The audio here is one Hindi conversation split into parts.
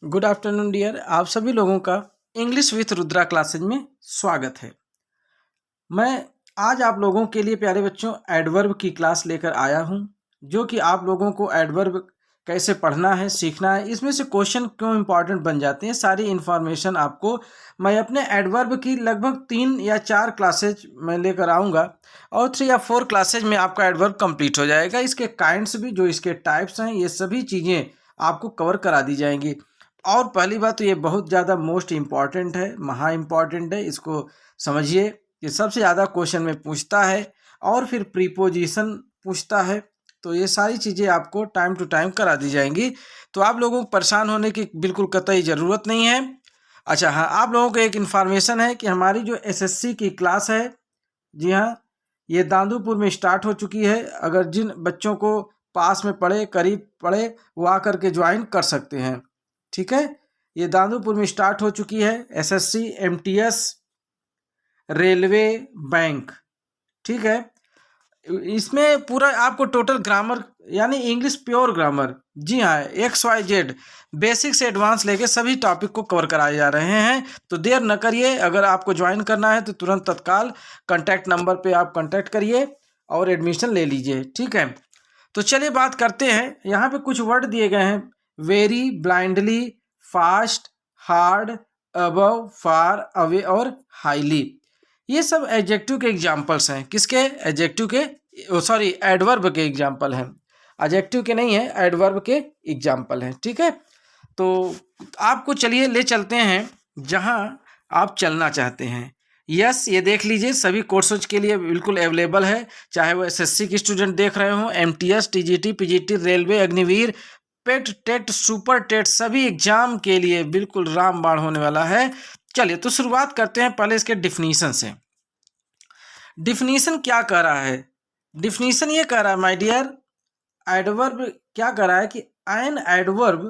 Good afternoon dear. आप सभी लोगों का इंग्लिश विथ रुद्रा क्लासेज में स्वागत है। मैं आज आप लोगों के लिए प्यारे बच्चों एडवर्ब की क्लास लेकर आया हूं, जो कि आप लोगों को एडवर्ब कैसे पढ़ना है, सीखना है, इसमें से क्वेश्चन क्यों इंपॉर्टेंट बन जाते हैं, सारी इन्फॉर्मेशन आपको मैं अपने एडवर्ब की लगभग 3 या 4 क्लासेज में लेकर आऊँगा और 3 या 4 क्लासेज में आपका एडवर्ब कंप्लीट हो जाएगा। इसके काइंड्स भी, जो इसके टाइप्स हैं, ये सभी चीज़ें आपको कवर करा दी जाएंगी। और पहली बात तो ये बहुत ज़्यादा मोस्ट इम्पॉर्टेंट है, महा इम्पॉर्टेंट है। इसको समझिए कि सबसे ज़्यादा क्वेश्चन में पूछता है और फिर प्रीपोजिशन पूछता है। तो ये सारी चीज़ें आपको टाइम टू टाइम करा दी जाएंगी, तो आप लोगों को परेशान होने की बिल्कुल कतई ज़रूरत नहीं है। अच्छा हाँ, आप लोगों को एक इन्फॉर्मेशन है कि हमारी जो एसएससी की क्लास है, जी हाँ, ये दांदूपुर में स्टार्ट हो चुकी है। अगर जिन बच्चों को पास में पढ़े, करीब पढ़े, वो आकर के ज्वाइन कर सकते हैं। ठीक है, ये दांदूपुर में स्टार्ट हो चुकी है एसएससी, एमटीएस, रेलवे, बैंक। ठीक है, इसमें पूरा आपको टोटल ग्रामर यानी इंग्लिश प्योर ग्रामर, जी हाँ, XYZ बेसिक से एडवांस लेके सभी टॉपिक को कवर कराए जा रहे हैं। तो देर न करिए, अगर आपको ज्वाइन करना है तो तुरंत तत्काल कांटेक्ट नंबर पे आप कांटेक्ट करिए और एडमिशन ले लीजिए। ठीक है, तो चलिए बात करते हैं। यहाँ पे कुछ वर्ड दिए गए हैं: very, blindly, fast, hard, above, far, away और हाईली। ये सब एडजेक्टिव के एग्जाम्पल्स हैं। किसके? एडजेक्टिव के, सॉरी, एडवर्ब के एग्जाम्पल हैं। एडजेक्टिव के नहीं है, एडवर्ब के एग्जाम्पल हैं। ठीक है, तो आपको चलिए ले चलते हैं जहां आप चलना चाहते हैं। यस, ये देख लीजिए, सभी कोर्सेज के लिए बिल्कुल अवेलेबल है, चाहे वो एसएससी की स्टूडेंट देख रहे हो, MTS, TGT, PGT, railway, Agniveer, PET, TET, super TET, सभी एग्जाम के लिए बिल्कुल रामबाण होने वाला है। चलिए तो शुरुआत करते हैं पहले इसके डिफिनीशन से। डिफिनीशन क्या कह रहा है? डिफिनीशन ये कह रहा है माय डियर, एडवर्ब क्या कह रहा है कि एन एडवर्ब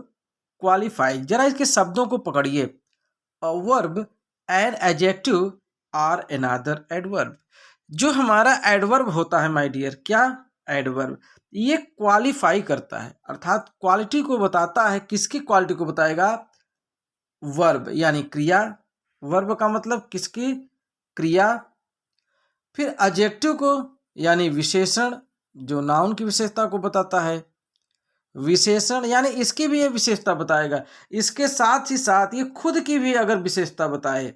क्वालिफाई, जरा इसके शब्दों को पकड़िए। A verb, an adjective or another adverb. जो हमारा एडवर्ब होता है माय डियर, क्या? एडवर्ब, ये क्वालिफाई करता है, अर्थात क्वालिटी को बताता है। किसकी क्वालिटी को बताएगा? वर्ब यानी क्रिया। वर्ब का मतलब किसकी? क्रिया। फिर एडजेक्टिव को यानी विशेषण, जो नाउन की विशेषता को बताता है। विशेषण यानी इसकी भी ये विशेषता बताएगा। इसके साथ ही साथ ये खुद की भी अगर विशेषता बताए,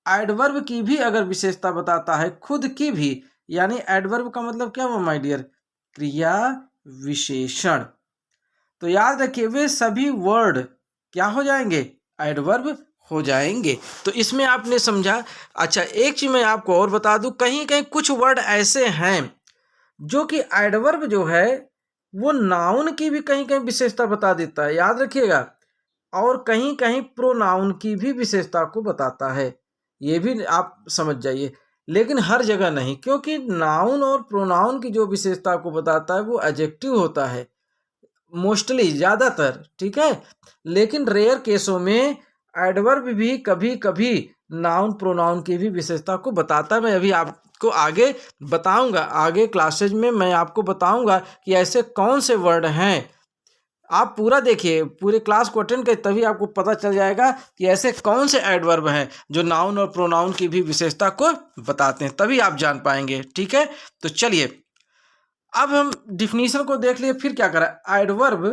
एडवर्ब की भी अगर विशेषता बताता है, खुद की भी, यानी एडवर्ब का मतलब क्या हुआ माय डियर? क्रिया विशेषण। तो याद रखिए, वे सभी वर्ड क्या हो जाएंगे? एडवर्ब हो जाएंगे। तो इसमें आपने समझा। अच्छा, एक चीज मैं आपको और बता दूं, कहीं कहीं कुछ वर्ड ऐसे हैं जो कि एडवर्ब जो है वो नाउन की भी कहीं कहीं विशेषता बता देता है, याद रखिएगा। और कहीं कहीं प्रोनाउन की भी विशेषता को बताता है, ये भी आप समझ जाइए। लेकिन हर जगह नहीं, क्योंकि नाउन और प्रोनाउन की जो विशेषता को बताता है वो एडजेक्टिव होता है मोस्टली, ज़्यादातर। ठीक है, लेकिन रेयर केसों में एडवर्ब भी कभी कभी नाउन प्रोनाउन की भी विशेषता को बताता है। मैं अभी आपको आगे बताऊंगा, आगे क्लासेज में मैं आपको बताऊंगा कि ऐसे कौन से वर्ड हैं। आप पूरा देखिए, पूरे क्लास को अटेंड करिए, तभी आपको पता चल जाएगा कि ऐसे कौन से एडवर्ब हैं जो नाउन और प्रोनाउन की भी विशेषता को बताते हैं, तभी आप जान पाएंगे। ठीक है, तो चलिए अब हम डिफिनीशन को देख लिए। फिर क्या करा? एडवर्ब,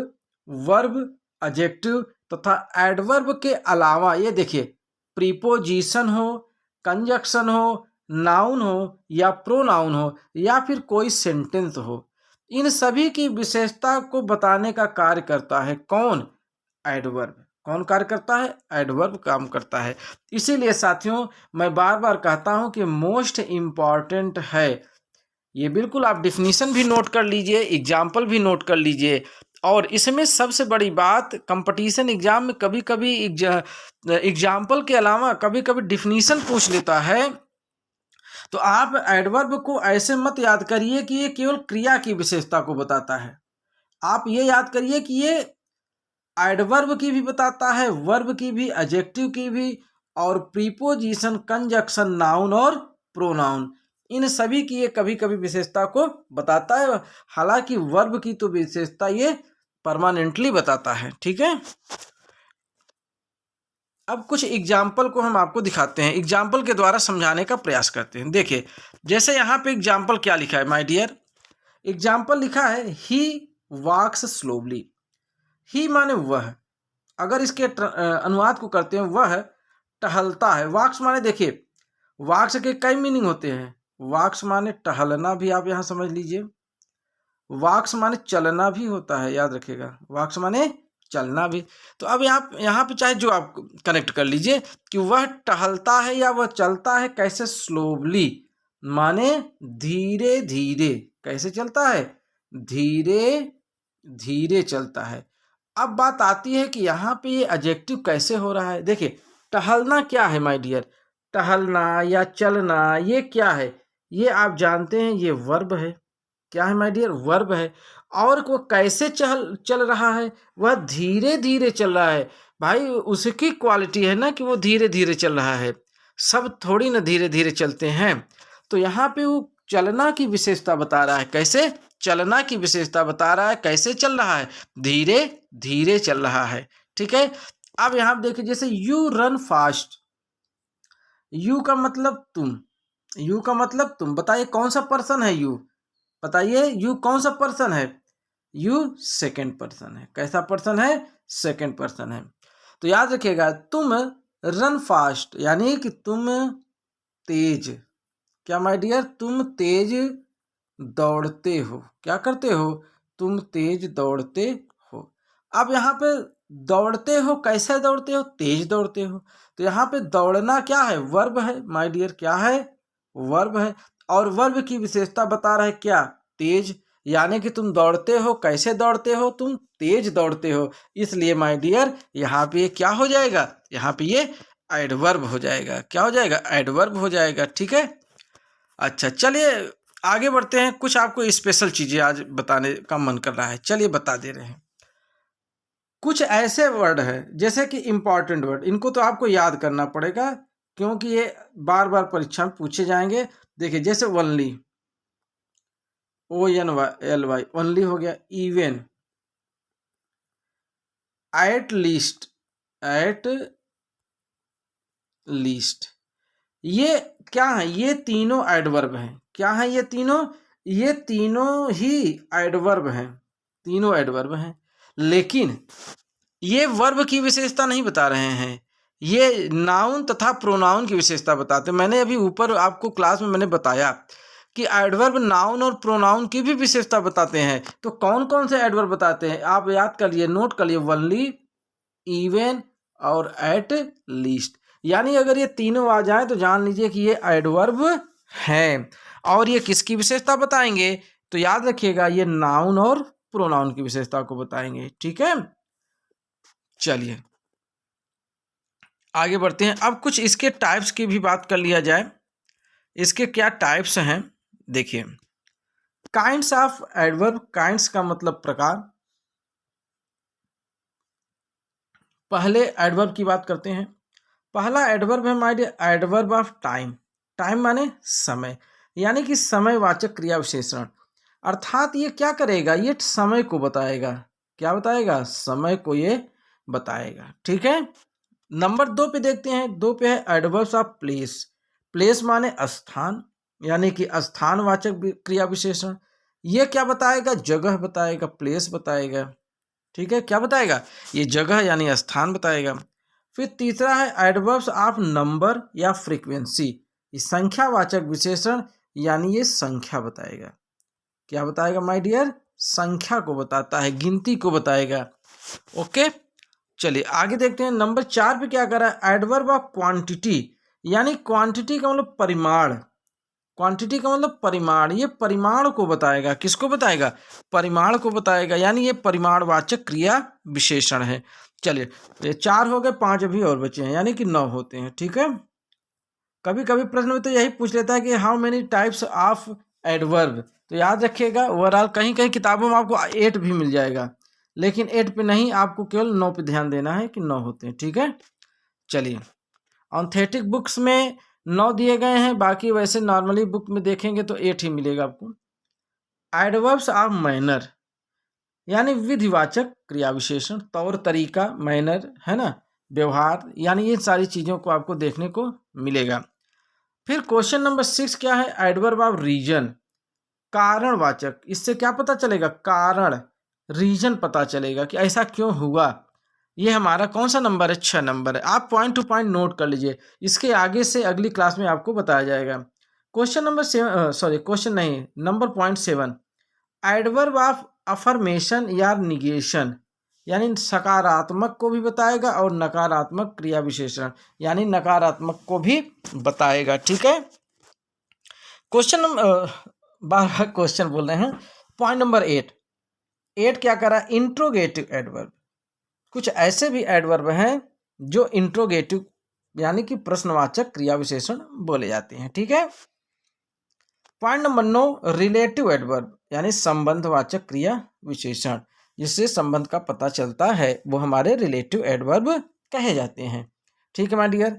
वर्ब, एडजेक्टिव तथा एडवर्ब के अलावा ये देखिए, प्रीपोजिशन हो, कंजक्शन हो, नाउन हो या प्रोनाउन हो या फिर कोई सेंटेंस हो, इन सभी की विशेषता को बताने का कार्य करता है कौन? एडवर्ब। कौन कार्य करता है? एडवर्ब काम करता है। इसीलिए साथियों, मैं बार बार कहता हूं कि मोस्ट इम्पॉर्टेंट है ये। बिल्कुल आप डिफिनीशन भी नोट कर लीजिए, एग्जाम्पल भी नोट कर लीजिए। और इसमें सबसे बड़ी बात, कंपटीशन एग्जाम में कभी कभी एग्जाम्पल के अलावा कभी कभी डिफिनीशन पूछ लेता है। तो आप एडवर्ब को ऐसे मत याद करिए कि ये केवल क्रिया की विशेषता को बताता है। आप ये याद करिए कि ये एडवर्ब की भी बताता है, वर्ब की भी, एडजेक्टिव की भी, और प्रीपोजिशन, कंजक्शन, नाउन और प्रोनाउन, इन सभी की ये कभी कभी विशेषता को बताता है। हालांकि वर्ब की तो विशेषता ये परमानेंटली बताता है। ठीक है, अब कुछ एग्जाम्पल को हम आपको दिखाते हैं, एग्जाम्पल के द्वारा समझाने का प्रयास करते हैं। देखिए जैसे यहाँ पे एग्जाम्पल क्या लिखा है माय डियर, एग्जाम्पल लिखा है ही वॉक्स स्लोली। ही माने वह, अगर इसके अनुवाद को करते हैं वह टहलता है। वॉक्स माने देखिए, वॉक्स के कई मीनिंग होते हैं। वॉक्स माने टहलना भी आप यहाँ समझ लीजिए, वॉक्स माने चलना भी होता है, याद रखिएगा, वॉक्स माने चलना भी। तो अब यहाँ पे चाहे जो आप कनेक्ट कर लीजिए कि वह टहलता है या वह चलता है कैसे, स्लोली माने धीरे धीरे। कैसे चलता है, धीरे धीरे चलता है। अब बात आती है कि यहाँ पे ये एडजेक्टिव कैसे हो रहा है। देखिए टहलना क्या है माय डियर, टहलना या चलना ये क्या है, ये आप जानते हैं ये वर्ब है। क्या है माय डियर, वर्ब है। और वो कैसे चल रहा है, वह धीरे धीरे चल रहा है। भाई उसकी क्वालिटी है ना कि वो धीरे धीरे चल रहा है, सब थोड़ी ना धीरे धीरे चलते हैं। तो यहाँ पे वो चलना की विशेषता बता रहा है, कैसे चलना की विशेषता बता रहा है, कैसे चल रहा है, धीरे धीरे चल रहा है। ठीक है। अब यहाँ देखिए जैसे यू रन फास्ट, यू का मतलब तुम, यू का मतलब तुम, बताइए कौन सा पर्सन है यू, बताइए यू कौन सा पर्सन है, यू सेकंड पर्सन है। कैसा पर्सन है, सेकंड पर्सन है। तो याद रखिएगा तुम रन फास्ट यानी कि तुम तेज, क्या माय डियर, तुम तेज दौड़ते हो। क्या करते हो, तुम तेज दौड़ते हो। अब यहाँ पे दौड़ते हो, कैसे दौड़ते हो, तेज दौड़ते हो। तो यहाँ पे दौड़ना क्या है, वर्ब है माय डियर, क्या है, वर्ब है। और वर्ब की विशेषता बता रहा है क्या, तेज, यानी कि तुम दौड़ते हो, कैसे दौड़ते हो, तुम तेज दौड़ते हो। इसलिए माय डियर यहाँ पे ये क्या हो जाएगा, यहाँ पे ये एडवर्ब हो जाएगा। क्या हो जाएगा, एडवर्ब हो जाएगा। ठीक है। अच्छा चलिए आगे बढ़ते हैं, कुछ आपको स्पेशल चीजें आज बताने का मन कर रहा है, चलिए बता दे रहे हैं। कुछ ऐसे वर्ड है जैसे कि इंपॉर्टेंट वर्ड, इनको तो आपको याद करना पड़ेगा क्योंकि ये बार बार परीक्षा में पूछे जाएंगे। देखिए जैसे ओनली, ONLY ओनली हो गया, even, at least, at least, ये क्या है, ये तीनों एडवर्ब हैं। क्या है ये तीनों, ये तीनों ही एडवर्ब हैं, तीनों एडवर्ब हैं। लेकिन ये वर्ब की विशेषता नहीं बता रहे हैं, ये नाउन तथा प्रोनाउन की विशेषता बताते हैं। मैंने अभी ऊपर आपको क्लास में मैंने बताया कि एडवर्ब नाउन और प्रोनाउन की भी विशेषता बताते हैं। तो कौन कौन से एडवर्ब बताते हैं आप याद कर लिए, नोट कर लिए, ओनली, इवन और एट लीस्ट। यानी अगर ये तीनों आ जाए तो जान लीजिए कि ये एडवर्ब हैं। और ये किसकी विशेषता बताएंगे, तो याद रखिएगा ये नाउन और प्रोनाउन की विशेषता को बताएंगे। ठीक है। चलिए आगे बढ़ते हैं। अब कुछ इसके टाइप्स की भी बात कर लिया जाए, इसके क्या टाइप्स हैं। देखिए काइंड्स ऑफ एडवर्ब, काइंड्स का मतलब प्रकार। पहले एडवर्ब की बात करते हैं। पहला एडवर्ब है my dear adverb of time. Time माने समय, यानी कि समयवाचक क्रिया विशेषण। अर्थात ये क्या करेगा, ये समय को बताएगा। क्या बताएगा, समय को ये बताएगा। ठीक है। नंबर 2 पे देखते हैं, 2 पे है एडवर्ब्स ऑफ प्लेस। प्लेस माने स्थान, यानी कि स्थानवाचक क्रिया विशेषण। ये क्या बताएगा, जगह बताएगा, प्लेस बताएगा। ठीक है, क्या बताएगा, ये जगह यानी स्थान बताएगा। फिर तीसरा है एडवर्ब्स ऑफ नंबर या फ्रीक्वेंसी। ये संख्यावाचक विशेषण, यानी ये संख्या बताएगा। क्या बताएगा माय डियर, संख्या को बताता है, गिनती को बताएगा। ओके चलिए आगे देखते हैं। नंबर 4 पे क्या कर रहा है, एडवर्ब ऑफ क्वांटिटी, यानी क्वांटिटी का मतलब परिमाण। क्वांटिटी का मतलब परिमाण, ये परिमाण को बताएगा। किसको बताएगा, परिमाण को बताएगा, यानी ये परिमाणवाचक क्रिया विशेषण है। चलिए ये 4 हो गए, 5 अभी और बचे हैं, यानी कि 9 होते हैं। ठीक है। कभी कभी प्रश्न में तो यही पूछ लेता है कि how many types of adverb. तो याद रखिएगा ओवरऑल कहीं कहीं किताबों में आपको 8 भी मिल जाएगा, लेकिन 8 पे नहीं, आपको केवल 9 पे ध्यान देना है कि 9 होते हैं। ठीक है। चलिए ऑथेंटिक बुक्स में 9 दिए गए हैं, बाकी वैसे नॉर्मली बुक में देखेंगे तो 8 ही मिलेगा आपको। एडवर्ब्स ऑफ मैनर, यानी विधिवाचक क्रिया विशेषण, तौर तरीका, मैनर है ना, व्यवहार, यानी ये सारी चीज़ों को आपको देखने को मिलेगा। फिर क्वेश्चन नंबर 6 क्या है, एडवर्ब ऑफ रीजन, कारणवाचक। इससे क्या पता चलेगा, कारण, रीजन पता चलेगा कि ऐसा क्यों हुआ। ये हमारा कौन सा नंबर है, 6 नंबर है। आप पॉइंट टू पॉइंट नोट कर लीजिए, इसके आगे से अगली क्लास में आपको बताया जाएगा। क्वेश्चन नंबर 7, सॉरी क्वेश्चन नहीं, number point 7, adverb of affirmation या निगेशन, यानी सकारात्मक को भी बताएगा और नकारात्मक क्रिया विशेषण यानी नकारात्मक को भी बताएगा। ठीक है, क्वेश्चन नंबर बार क्वेश्चन बोल रहे हैं। पॉइंट नंबर 8 क्या करा, इंट्रोगेटिव एडवर्ब। कुछ ऐसे भी एडवर्ब हैं जो इंट्रोगेटिव यानी कि प्रश्नवाचक क्रिया विशेषण बोले जाते हैं। ठीक है, पॉइंट नंबर 9, रिलेटिव एडवर्ब यानी संबंधवाचक क्रिया विशेषण, जिससे संबंध का पता चलता है, वो हमारे रिलेटिव एडवर्ब कहे जाते हैं। ठीक है माय डियर,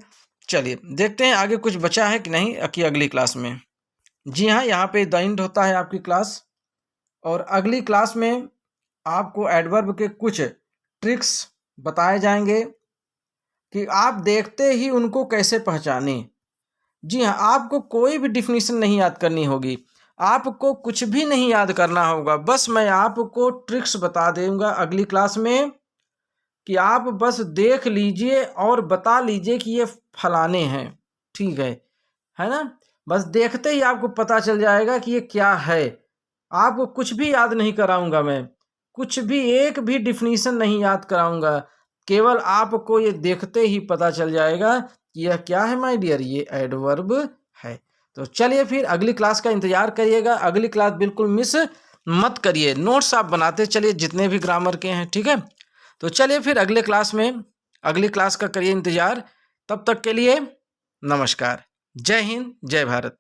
चलिए देखते हैं आगे कुछ बचा है कि नहीं कि अगली क्लास में। जी हाँ, यहाँ पे द एंड होता है आपकी क्लास, और अगली क्लास में आपको एडवर्ब के कुछ ट्रिक्स बताए जाएंगे कि आप देखते ही उनको कैसे पहचानें। जी हाँ, आपको कोई भी डिफिनीशन नहीं याद करनी होगी, आपको कुछ भी नहीं याद करना होगा, बस मैं आपको ट्रिक्स बता दूंगा अगली क्लास में कि आप बस देख लीजिए और बता लीजिए कि ये फलाने हैं। ठीक है ना, बस देखते ही आपको पता चल जाएगा कि ये क्या है। आपको कुछ भी याद नहीं कराऊंगा मैं, कुछ भी एक भी डिफिनीशन नहीं याद कराऊंगा, केवल आपको ये देखते ही पता चल जाएगा कि यह क्या है माय डियर, ये एडवर्ब है। तो चलिए फिर अगली क्लास का इंतजार करिएगा, अगली क्लास बिल्कुल मिस मत करिए, नोट्स आप बनाते चलिए जितने भी ग्रामर के हैं। ठीक है, तो चलिए फिर अगले क्लास में, अगली क्लास का करिए इंतजार। तब तक के लिए नमस्कार, जय हिंद, जय भारत।